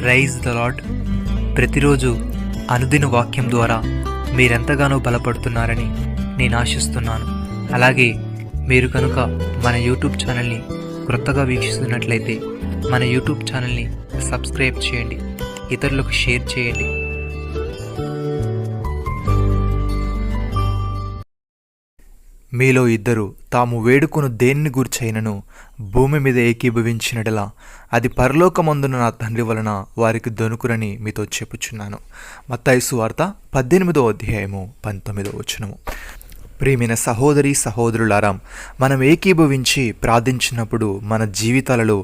Praise the lord. ప్రతిరోజు అనుదిన వాక్యం ద్వారా మీరెంతగానో బలపడుతున్నారని నేను ఆశిస్తున్నాను. అలాగే మీరు కనుక మన యూట్యూబ్ ఛానల్ని క్రొత్తగా వీక్షిస్తున్నట్లయితే మన యూట్యూబ్ ఛానల్ని సబ్స్క్రైబ్ చేయండి, ఇతరులకు షేర్ చేయండి. మీలో ఇద్దరు తాము వేడుకొను దేనిని గూర్చైనను భూమి మీద ఏకీభవించినట్లా అది పరలోకమందున నా తండ్రి వలన వారికి దొనుకురని మీతో చెప్పుచున్నాను. మత్తయి సువార్త 18వ అధ్యాయము 19వ వచనము. ప్రియమైన సహోదరి సహోదరులారా, మనం ఏకీభవించి ప్రార్థించినప్పుడు మన జీవితాలలో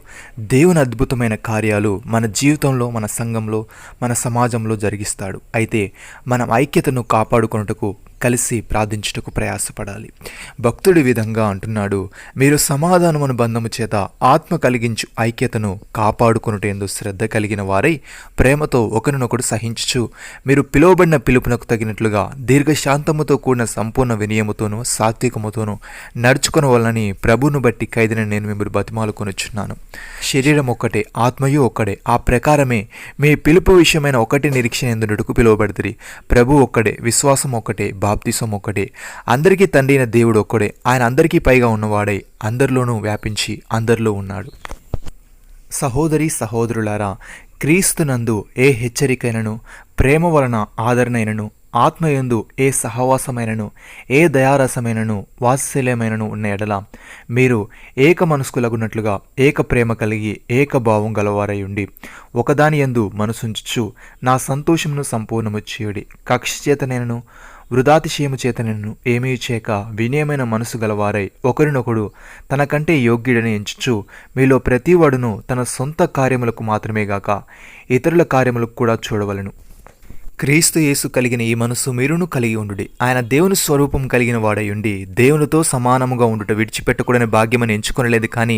దేవుని అద్భుతమైన కార్యాలు మన జీవితంలో, మన సంఘంలో, మన సమాజంలో జరిగిస్తాడు. అయితే మనం ఐక్యతను కాపాడుకొనుటకు, కలిసి ప్రార్థించుటకు ప్రయాసపడాలి. భక్తుడి విధంగా అంటున్నాడు, మీరు సమాధానమును బంధము చేత ఆత్మ కలిగించు ఐక్యతను కాపాడుకొనుటేందు శ్రద్ధ కలిగిన వారై ప్రేమతో ఒకరినొకడు సహించుచు మీరు పిలువబడిన పిలుపునకు తగినట్లుగా దీర్ఘశాంతముతో కూడిన సంపూర్ణ వినయముతోనూ సాత్వికముతోనూ నడుచుకుని వలనని ప్రభువును బట్టి ఖైదీని నేను మిమ్మల్ని బతిమాలుకొనుచున్నాను. శరీరం ఒక్కటే, ఆత్మయు ఒక్కడే. ఆ ప్రకారమే మీ పిలుపు విషయమైన ఒకటి నిరీక్షణ ఎందుకు పిలువబడితిరి. ప్రభు ఒక్కడే, విశ్వాసం ఒక్కటే, బాప్తిసం ఒక్కటే. అందరికీ తండ్రి అయిన దేవుడు ఒక్కడే. ఆయన అందరికీ పైగా ఉన్నవాడై అందరిలోనూ వ్యాపించి అందరిలో ఉన్నాడు. సహోదరి సహోదరులారా, క్రీస్తునందు ఏ హెచ్చరికైనను, ప్రేమ వలన ఆదరణైనను, ఆత్మయందు ఏ సహవాసమైనను, ఏ దయారసమైనను, వాత్సల్యమైనను ఉన్న ఎడల మీరు ఏక మనస్కులగున్నట్లుగా ఏక ప్రేమ కలిగి ఏకభావం గలవారై ఉండి ఒకదాని యందు మనసుంచుచు నా సంతోషమును సంపూర్ణము చేయుడి. కక్ష చేతనైనను వృధాతిశయము చేతనను ఏమీ చేయక వినయమైన మనసు గలవారై ఒకరినొకడు తనకంటే యోగ్యుడని ఎంచుచు మీలో ప్రతివాడును తన సొంత కార్యములకు మాత్రమే గాక ఇతరుల కార్యములకు కూడా చూడవలెను. క్రీస్తు యేసు కలిగిన ఈ మనసు మీరును కలిగి ఉండుడి. ఆయన దేవుని స్వరూపం కలిగిన వాడై ఉండి దేవునితో సమానముగా ఉండుట విడిచిపెట్టకూడని భాగ్యమని ఎంచుకొనలేదు, కానీ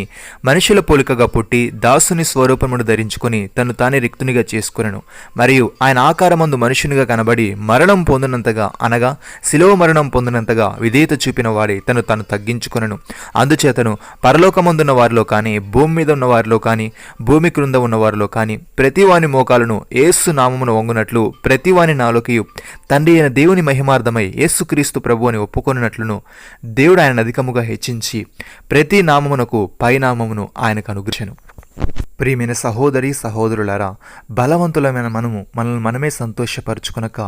మనుషుల పోలికగా పుట్టి దాసుని స్వరూపమును ధరించుకొని తను తానే రిక్తునిగా చేసుకొనెను. మరియు ఆయన ఆకారమందు మనుషునిగా కనబడి మరణం పొందినంతగా, అనగా శిలువ మరణం పొందినంతగా విధేయత చూపిన వాడే తను తగ్గించుకొనెను. అందుచేతను పరలోకమందున్న వారిలో కానీ, భూమి మీద ఉన్న వారిలో కానీ, భూమి క్రింద ఉన్న వారిలో కానీ ప్రతివాని మోకాలను యేసు నామమున వంగునట్లు ప్రతివాని నాలోకియు తండ్రి అయిన దేవుని మహిమార్థమై యేసుక్రీస్తు ప్రభు అని ఒప్పుకొనున్నట్లును దేవుడు ఆయన అధికముగా హెచ్చించి ప్రతి నామమునకు పైనామమును ఆయనకు అనుగ్రహించెను. ప్రియమైన సహోదరి సహోదరులారా, బలవంతులమైన మనల్ని మనమే సంతోషపరచుకొనక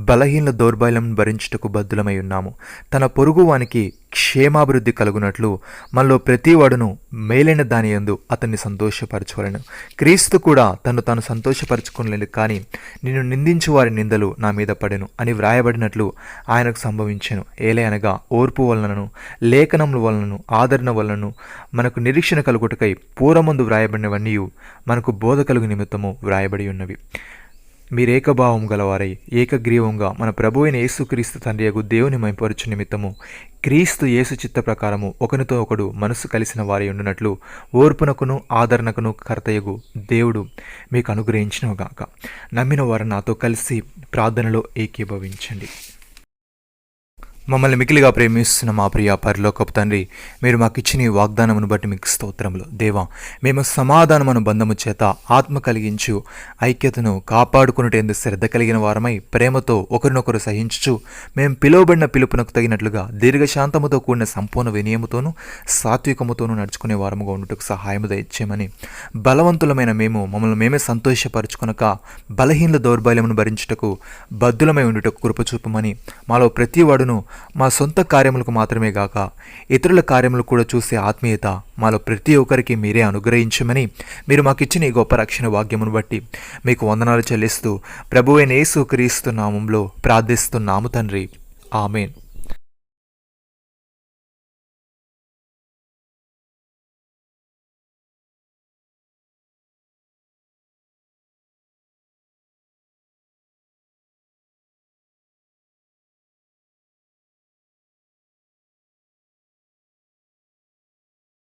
బలహీన దౌర్బల్యం భరించుటకు బద్దులమై ఉన్నాము. తన పొరుగు వానికి క్షేమాభివృద్ధి కలుగునట్లు మనలో ప్రతివాడును మేలైన దాని యందు అతన్ని సంతోషపరచువలెను. క్రీస్తు కూడా తాను సంతోషపరచుకోలేదు, కానీ నిన్ను నిందించు వారి నిందలు నా మీద పడెను అని వ్రాయబడినట్లు ఆయనకు సంభవించెను. ఏలయనగా ఓర్పు వలనను, లేఖనముల వలనను, ఆదరణ వలనను మనకు నిరీక్షణ కలుగుటకై పూర్వమందు వ్రాయబడినవన్నీ మనకు బోధ కలుగు నిమిత్తము వ్రాయబడి ఉన్నవి. మీరేకభావం గలవారై ఏకగ్రీవంగా మన ప్రభు అయిన యేసుక్రీస్తు తండ్రియగు దేవుని మహిమపరచు నిమిత్తము క్రీస్తు యేసు చిత్త ప్రకారము ఒకరితో ఒకడు మనసు కలిసిన వారై ఉండునట్లు ఓర్పునకును ఆదరణకును కర్తయగు దేవుడు మీకు అనుగ్రహించినగాక. నమ్మిన వారు నాతో కలిసి ప్రార్థనలో ఏకీభవించండి. మమ్మల్ని మికిలిగా ప్రేమిస్తున్న మా ప్రియ పరలోకపు తండ్రి, మీరు మాకు ఇచ్చిన ఈ వాగ్దానమును బట్టి మీకు స్తోత్రములు. దేవా, మేము సమాధానమును బంధము చేత ఆత్మ కలిగించు ఐక్యతను కాపాడుకునేందు శ్రద్ధ కలిగిన వారమై ప్రేమతో ఒకరినొకరు సహించుచు మేము పిలువబడిన పిలుపునకు తగినట్లుగా దీర్ఘశాంతముతో కూడిన సంపూర్ణ వినయముతోనూ సాత్వికముతోనూ నడుచుకునే వారముగా ఉండుటకు సహాయము దయచేయమని, బలవంతులమైన మేము మమ్మల్ని మేమే సంతోషపరచుకొనక బలహీనల దౌర్బల్యమును భరించుటకు బద్దులమై ఉండుటకు కృపచూపమని, మాలో ప్రతివాడును మా సొంత కార్యములకు మాత్రమే గాక ఇతరుల కార్యములు కూడా చూసే ఆత్మీయత మాలో ప్రతి ఒక్కరికి మీరే అనుగ్రహించమని, మీరు మాకిచ్చిన ఈ గొప్ప రక్షణ భాగ్యమును బట్టి మీకు వందనాలు చెల్లిస్తూ ప్రభువైన యేసుక్రీస్తు నామములో ప్రార్థిస్తున్నాము తండ్రి. ఆమేన్.